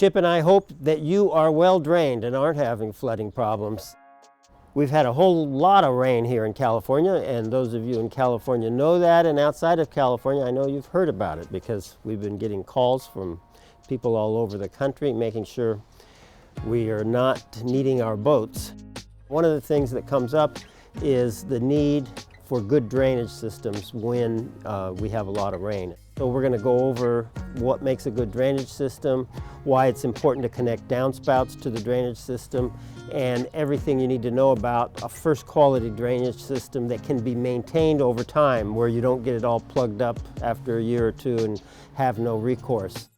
Chip and I hope that you are well drained and aren't having flooding problems. We've had a whole lot of rain here in California, and those of you in California know that, and outside of California, I know you've heard about it because we've been getting calls from people all over the country making sure we are not needing our boats. One of the things that comes up is the need for good drainage systems when we have a lot of rain. So we're going to go over what makes a good drainage system, why it's important to connect downspouts to the drainage system, and everything you need to know about a first quality drainage system that can be maintained over time, where you don't get it all plugged up after a year or two and have no recourse.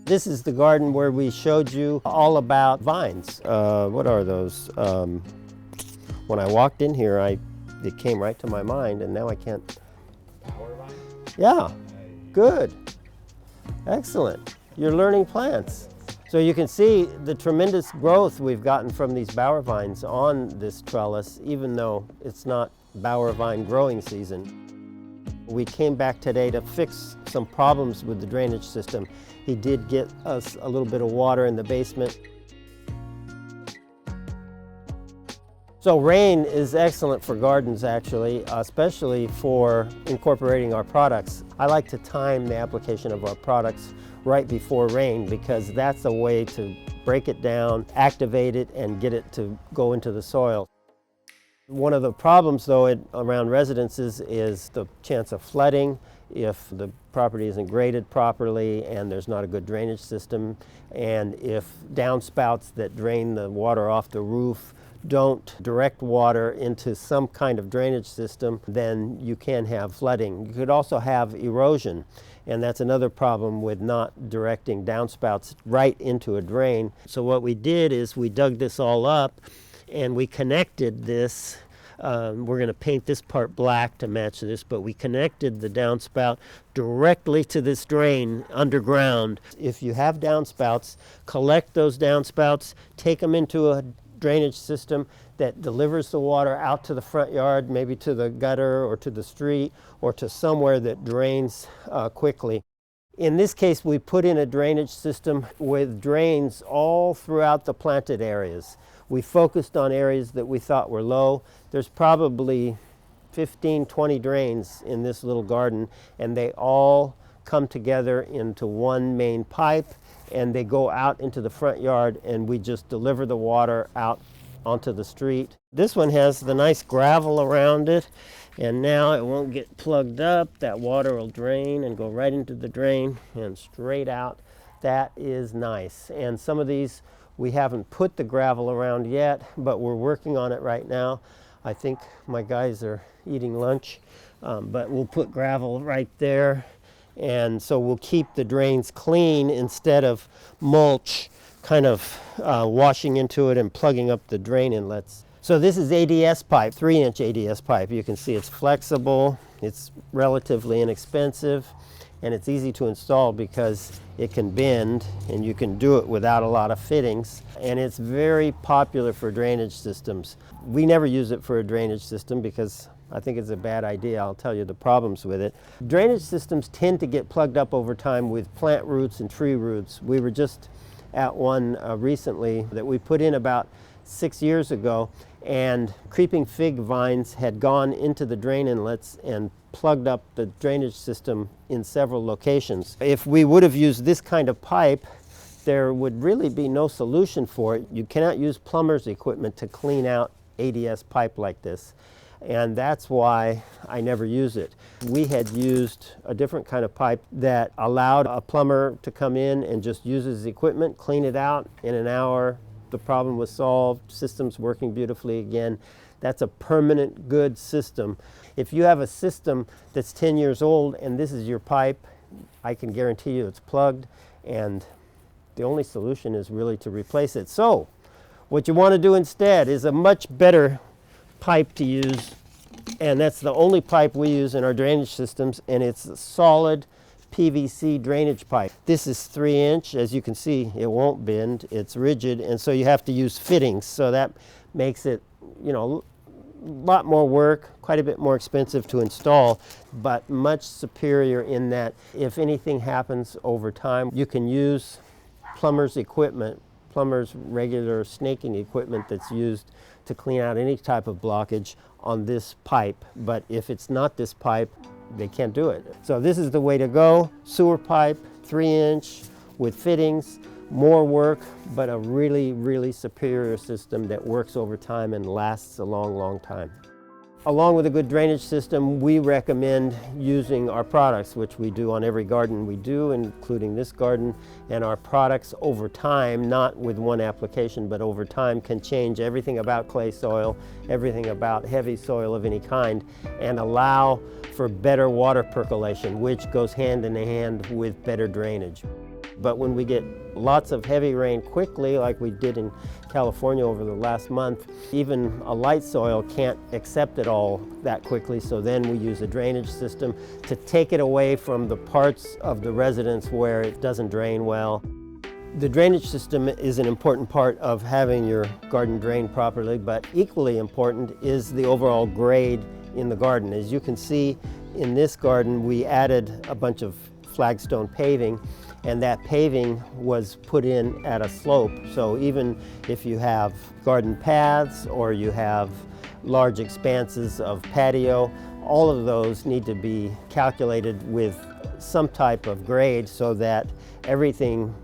This is the garden where we showed you all about vines. What are those? When I walked in here, it came right to my mind, and now I can't. Power vine? Yeah, good. Excellent. You're learning plants. So you can see the tremendous growth we've gotten from these bower vines on this trellis, even though it's not bower vine growing season. We came back today to fix some problems with the drainage system. He did get us a little bit of water in the basement. So rain is excellent for gardens, actually, especially for incorporating our products. I like to time the application of our products right before rain because that's a way to break it down, activate it, and get it to go into the soil. One of the problems, though, around residences is the chance of flooding if the property isn't graded properly and there's not a good drainage system, and if downspouts that drain the water off the roof don't direct water into some kind of drainage system, then you can have flooding. You could also have erosion, and that's another problem with not directing downspouts right into a drain. So what we did is we dug this all up and we connected this. We're going to paint this part black to match this, but we connected the downspout directly to this drain underground. If you have downspouts, collect those downspouts, take them into a drainage system that delivers the water out to the front yard, maybe to the gutter or to the street or to somewhere that drains quickly. In this case, we put in a drainage system with drains all throughout the planted areas. We focused on areas that we thought were low. There's probably 15, 20 drains in this little garden, and they all come together into one main pipe, and they go out into the front yard, and we just deliver the water out onto the street. This one has the nice gravel around it, and now it won't get plugged up. That water will drain and go right into the drain and straight out. That is nice. And some of these we haven't put the gravel around yet, but we're working on it right now. I think my guys are eating lunch, but we'll put gravel right there. And so we'll keep the drains clean instead of mulch kind of washing into it and plugging up the drain inlets. So this is ADS pipe, 3-inch ADS pipe. You can see it's flexible, it's relatively inexpensive, and it's easy to install because it can bend and you can do it without a lot of fittings. And it's very popular for drainage systems. We never use it for a drainage system because I think it's a bad idea. I'll tell you the problems with it. Drainage systems tend to get plugged up over time with plant roots and tree roots. We were just at one recently that we put in about 6 years ago, and creeping fig vines had gone into the drain inlets and plugged up the drainage system in several locations. If we would have used this kind of pipe, there would really be no solution for it. You cannot use plumber's equipment to clean out ADS pipe like this. And that's why I never use it. We had used a different kind of pipe that allowed a plumber to come in and just use his equipment, clean it out in an hour. The problem was solved, system's working beautifully again. That's a permanent good system. If you have a system that's 10 years old and this is your pipe, I can guarantee you it's plugged, and the only solution is really to replace it. So what you want to do instead is a much better pipe to use, and that's the only pipe we use in our drainage systems, and it's a solid PVC drainage pipe. This is 3-inch. As you can see, it won't bend, it's rigid, and so you have to use fittings, so that makes it, you know, a lot more work, quite a bit more expensive to install, but much superior in that if anything happens over time, you can use plumber's equipment, plumber's regular snaking equipment that's used to clean out any type of blockage on this pipe. But if it's not this pipe, they can't do it. So this is the way to go. Sewer pipe, 3-inch with fittings, more work, but a really, really superior system that works over time and lasts a long, long time. Along with a good drainage system, we recommend using our products, which we do on every garden we do, including this garden. And our products over time, not with one application, but over time, can change everything about clay soil, everything about heavy soil of any kind, and allow for better water percolation, which goes hand in hand with better drainage. But when we get lots of heavy rain quickly, like we did in California over the last month, even a light soil can't accept it all that quickly, so then we use a drainage system to take it away from the parts of the residence where it doesn't drain well. The drainage system is an important part of having your garden drain properly, but equally important is the overall grade in the garden. As you can see in this garden, we added a bunch of flagstone paving, and that paving was put in at a slope. So even if you have garden paths or you have large expanses of patio, all of those need to be calculated with some type of grade so that everything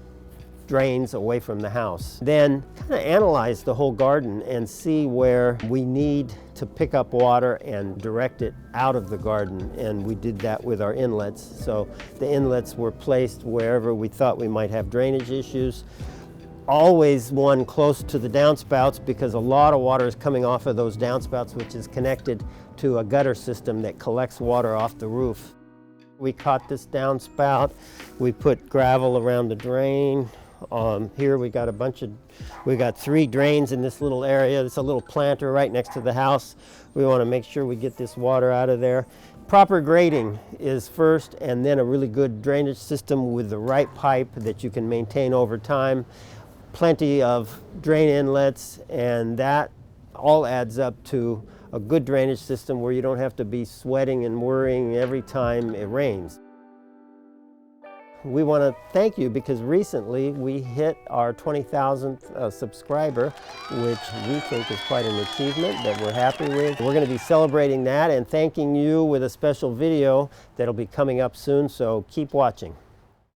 drains away from the house. Then kind of analyze the whole garden and see where we need to pick up water and direct it out of the garden. And we did that with our inlets. So the inlets were placed wherever we thought we might have drainage issues. Always one close to the downspouts, because a lot of water is coming off of those downspouts, which is connected to a gutter system that collects water off the roof. We caught this downspout. We put gravel around the drain. Here we got we got 3 drains in this little area. It's a little planter right next to the house. We want to make sure we get this water out of there. Proper grading is first, and then a really good drainage system with the right pipe that you can maintain over time. Plenty of drain inlets, and that all adds up to a good drainage system where you don't have to be sweating and worrying every time it rains. We want to thank you because recently we hit our 20,000th subscriber, which we think is quite an achievement that we're happy with. We're going to be celebrating that and thanking you with a special video that'll be coming up soon, so keep watching.